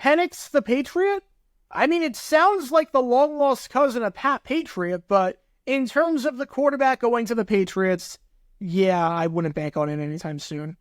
Penix the Patriot? I mean, it sounds like the long-lost cousin of Pat Patriot, but in terms of the quarterback going to the Patriots, yeah, I wouldn't bank on it anytime soon.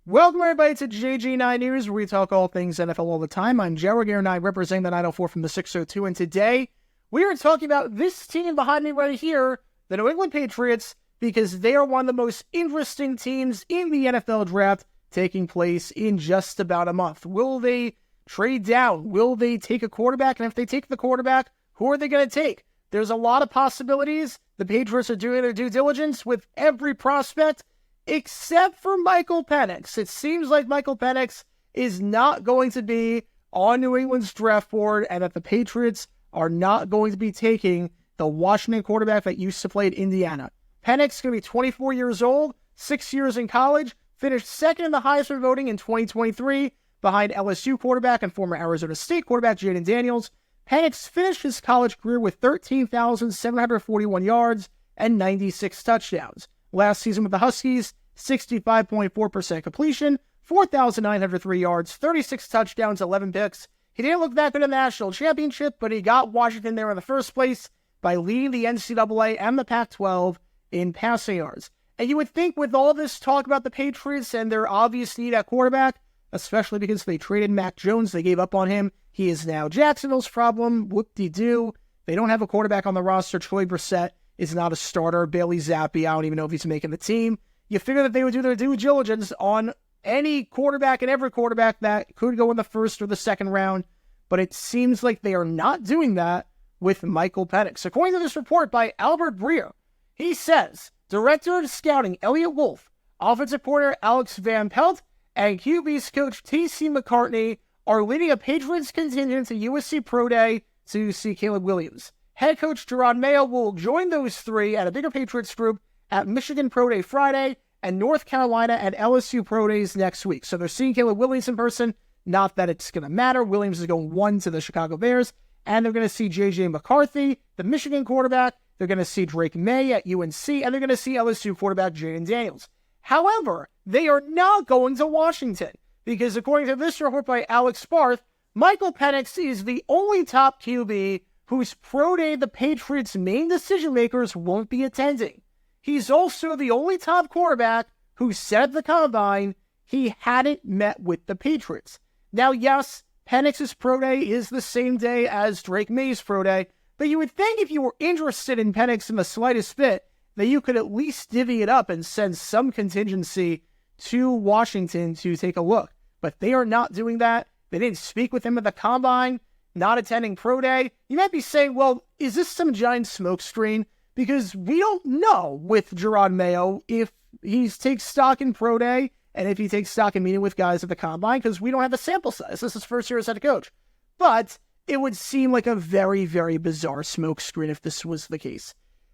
Welcome, everybody, to JG9 News, where we talk all things NFL all the time. I'm Jared Gare, and I represent the 904 from the 602, and today we are talking about this team behind me right here, the New England Patriots, because they are one of the most interesting teams in the NFL draft taking place in just about a month. Will they trade down? Will they take a quarterback? And if they take the quarterback, who are they going to take? There's a lot of possibilities. The Patriots are doing their due diligence with every prospect, except for Michael Penix. It seems like Michael Penix is not going to be on New England's draft board, and that the Patriots are not going to be taking the Washington quarterback that used to play at Indiana. Penix is going to be 24 years old, 6 years in college, finished second in the Heisman voting in 2023, behind LSU quarterback and former Arizona State quarterback Jayden Daniels. Penix finished his college career with 13,741 yards and 96 touchdowns. Last season with the Huskies, 65.4% completion, 4,903 yards, 36 touchdowns, 11 picks. He didn't look that good in the national championship, but he got Washington there in the first place by leading the NCAA and the Pac-12 in passing yards. And you would think with all this talk about the Patriots and their obvious need at quarterback, especially because they traded Mac Jones, they gave up on him. He is now Jacksonville's problem. Whoop-de-doo. They don't have a quarterback on the roster. Troy Brissett is not a starter. Bailey Zappi, I don't even know if he's making the team. You figure that they would do their due diligence on any quarterback and every quarterback that could go in the first or the second round, but it seems like they are not doing that with Michael Penix. According to this report by Albert Breer, he says, Director of Scouting Elliott Wolf, Offensive Coordinator Alex Van Pelt, and QB's coach T.C. McCartney are leading a Patriots contingent to USC Pro Day to see Caleb Williams. Head coach Drake Maye will join those three at a bigger Patriots group at Michigan Pro Day Friday and North Carolina and LSU Pro Days next week. So they're seeing Caleb Williams in person. Not that it's going to matter. Williams is going 1 to the Chicago Bears. And they're going to see JJ McCarthy, the Michigan quarterback. They're going to see Drake Maye at UNC. And they're going to see LSU quarterback Jayden Daniels. However, they are not going to Washington, because according to this report by Alex Barth, Michael Penix is the only top QB whose pro day the Patriots' main decision-makers won't be attending. He's also the only top quarterback who said at the Combine he hadn't met with the Patriots. Now, yes, Penix's pro day is the same day as Drake Maye's pro day, but you would think if you were interested in Penix in the slightest bit, that you could at least divvy it up and send some contingency to Washington to take a look. But they are not doing that. They didn't speak with him at the Combine, not attending pro day. You might be saying, well, is this some giant smokescreen? Because we don't know with Drake Maye if he takes stock in pro day and if he takes stock in meeting with guys at the Combine, because we don't have a sample size. This is first year as head coach. But it would seem like a very, very bizarre smokescreen if this was the case.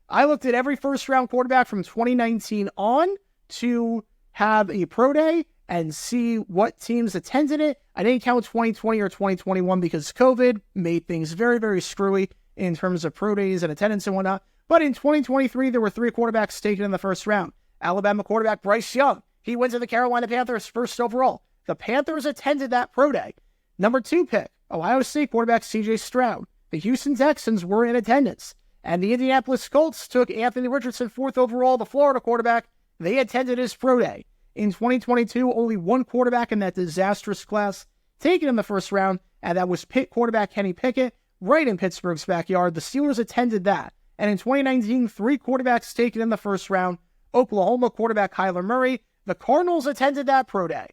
I looked at every first-round quarterback from 2019 on to have a pro day and see what teams attended it. I didn't count 2020 or 2021 because COVID made things very, very screwy in terms of pro days and attendance and whatnot. But in 2023, there were 3 quarterbacks taken in the first round. Alabama quarterback Bryce Young, he went to the Carolina Panthers first overall. The Panthers attended that pro day. Number 2 pick, Ohio State quarterback C.J. Stroud. The Houston Texans were in attendance. And the Indianapolis Colts took Anthony Richardson 4th overall, the Florida quarterback. They attended his pro day. In 2022, only 1 quarterback in that disastrous class taken in the first round, and that was Pitt quarterback Kenny Pickett, right in Pittsburgh's backyard. The Steelers attended that. And in 2019, 3 quarterbacks taken in the first round. Oklahoma quarterback Kyler Murray. The Cardinals attended that pro day.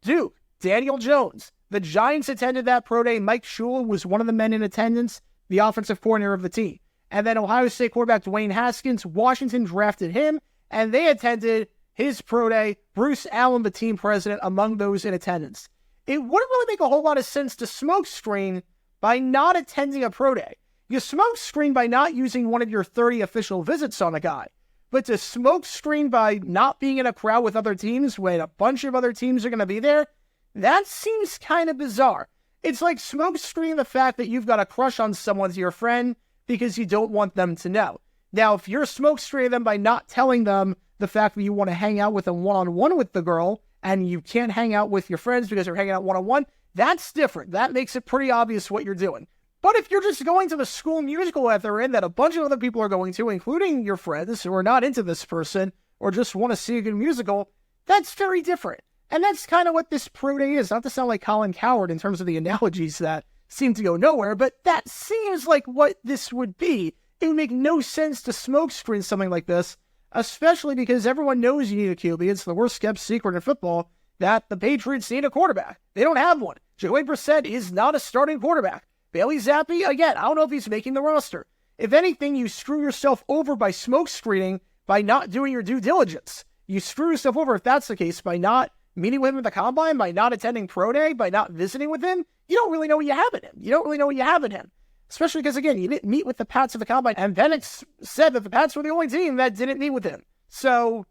Duke, Daniel Jones. The Giants attended that pro day. Mike Shula was one of the men in attendance, the offensive coordinator of the team. And then Ohio State quarterback Dwayne Haskins, Washington drafted him, and they attended his pro day. Bruce Allen, the team president, among those in attendance. It wouldn't really make a whole lot of sense to smokescreen by not attending a pro day. You smokescreen by not using one of your 30 official visits on a guy. But to smokescreen by not being in a crowd with other teams when a bunch of other teams are going to be there, that seems kind of bizarre. It's like smokescreening the fact that you've got a crush on someone to your friend because you don't want them to know. Now, if you're smokescreening them by not telling them the fact that you want to hang out with them one-on-one with the girl, and you can't hang out with your friends because you're hanging out one-on-one, that's different. That makes it pretty obvious what you're doing. But if you're just going to the school musical that they're in that a bunch of other people are going to, including your friends who are not into this person or just want to see a good musical, that's very different. And that's kind of what this pro day is. Not to sound like Colin Cowherd in terms of the analogies that seem to go nowhere, but that seems like what this would be. It would make no sense to smokescreen something like this, especially because everyone knows you need a QB. It's the worst kept secret in football that the Patriots need a quarterback. They don't have one. Jacoby Brissett is not a starting quarterback. Bailey Zappi, again, I don't know if he's making the roster. If anything, you screw yourself over by smokescreening by not doing your due diligence. You screw yourself over, if that's the case, by not meeting with him at the combine, by not attending pro day, by not visiting with him. You don't really know what you have in him. You don't really know what you have in him. Especially because, again, you didn't meet with the Pats at the combine, and Penix said that the Pats were the only team that didn't meet with him. So,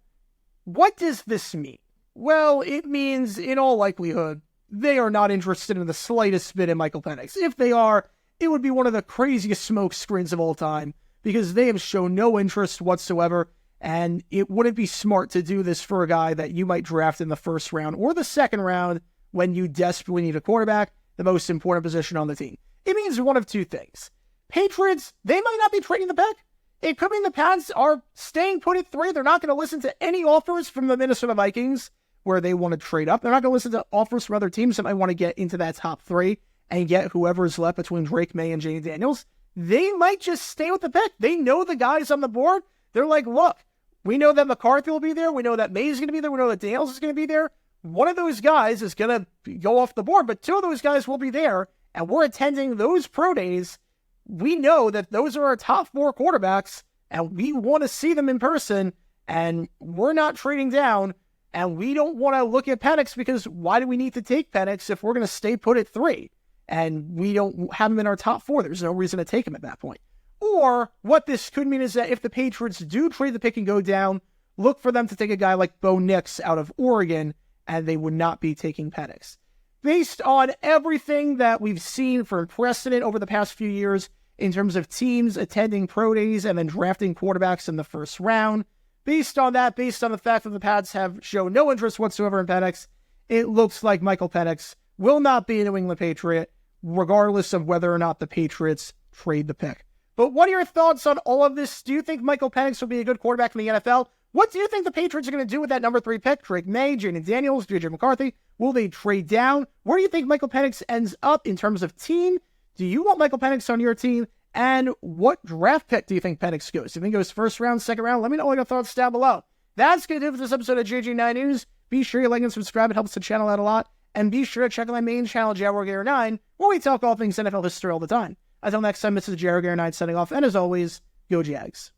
what does this mean? Well, it means, in all likelihood, they are not interested in the slightest bit in Michael Penix. If they are, it would be one of the craziest smoke screens of all time, because they have shown no interest whatsoever, and it wouldn't be smart to do this for a guy that you might draft in the first round or the second round when you desperately need a quarterback, the most important position on the team. It means one of two things. Patriots, they might not be trading the pick. It could mean the Pats are staying put at 3. They're not going to listen to any offers from the Minnesota Vikings where they want to trade up. They're not going to listen to offers from other teams that might want to get into that top 3 and get whoever is left between Drake Maye and Jayden Daniels. They might just stay with the pick. They know the guys on the board. They're like, look, we know that McCarthy will be there. We know that Maye is going to be there. We know that Daniels is going to be there. One of those guys is going to go off the board, but 2 of those guys will be there, and we're attending those pro days. We know that those are our top 4 quarterbacks, and we want to see them in person, and we're not trading down, and we don't want to look at Penix because why do we need to take Penix if we're going to stay put at 3? And we don't have him in our top 4. There's no reason to take him at that point. Or what this could mean is that if the Patriots do trade the pick and go down, look for them to take a guy like Bo Nix out of Oregon, and they would not be taking Penix. Based on everything that we've seen for precedent over the past few years in terms of teams attending pro days and then drafting quarterbacks in the first round, based on that, based on the fact that the Pats have shown no interest whatsoever in Penix, it looks like Michael Penix will not be a New England Patriot, regardless of whether or not the Patriots trade the pick. But what are your thoughts on all of this? Do you think Michael Penix will be a good quarterback in the NFL? What do you think the Patriots are going to do with that number 3 pick? Drake Maye, Jayden Daniels, JJ McCarthy. Will they trade down? Where do you think Michael Penix ends up in terms of team? Do you want Michael Penix on your team? And what draft pick do you think Penix goes? Do you think it goes first round, second round? Let me know all your thoughts down below. That's going to do it for this episode of JJ9 News. Be sure you like and subscribe. It helps the channel out a lot. And be sure to check out my main channel, JaguarGator9, where we talk all things NFL history all the time. Until next time, this is JaguarGator9 signing off. And as always, go Jags.